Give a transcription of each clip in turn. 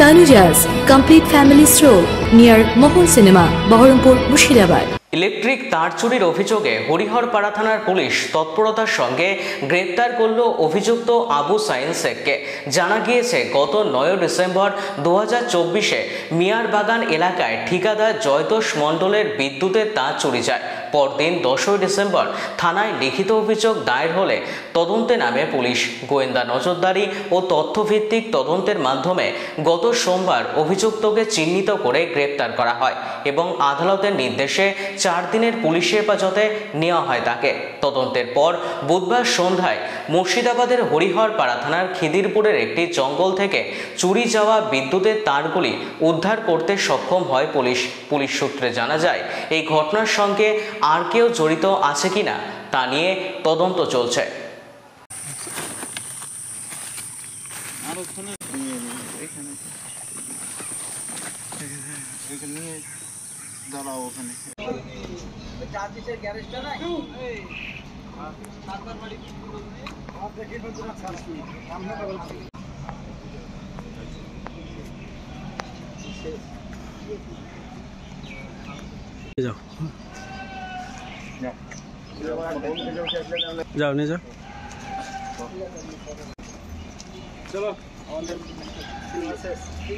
Tanujas complete family stroll near Mohol Cinema, Baharampur, Mushirabad. Electric তার চুরির অভিযোগে হরিহরপাড়া থানার পুলিশ তৎপরতার সঙ্গে গ্রেপ্তার করল অভিযুক্ত আবু সাইন শেখকে। জানা গিয়েছে গত 9 ডিসেম্বর 2024-এ মিয়ারবাগান এলাকায় ঠিকাদার জয়তোষ মণ্ডলের বিদ্যুতের তার চুরি যায়। পরদিন 10 ডিসেম্বর থানায় লিখিত অভিযোগ দায়ের হলে তদন্তে নামে পুলিশ। গোয়েন্দা নজরদারি ও তথ্যভিত্তিক তদন্তের মাধ্যমে গত সোমবার অভিযুক্তকে চিহ্নিত করে গ্রেপ্তার করা হয় এবং আদালতের নির্দেশে 4 দিনের পুলিশ হেফাজতে নেওয়া হয় তাকে। তদন্তের পর বুধবার সন্ধ্যায় মুর্শিদাবাদের হরিহরপাড়া থানার খিদিরপুরের একটি জঙ্গল থেকে চুরি যাওয়া বিদ্যুতের তারগুলি উদ্ধার করতে সক্ষম হয় পুলিশ। পুলিশ সূত্রে জানা যায় এই ঘটনার সঙ্গে আর কেউ জড়িত আছে কিনা তা নিয়ে তদন্ত চলছে। যাও নিয়ে যাও। চলো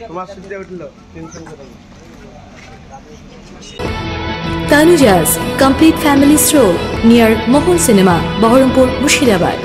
তোমার সুবিধা উঠলো, টেনশন করো না। Tanujas complete family stroll near Mohol Cinema, Baharampur, Mushirabad.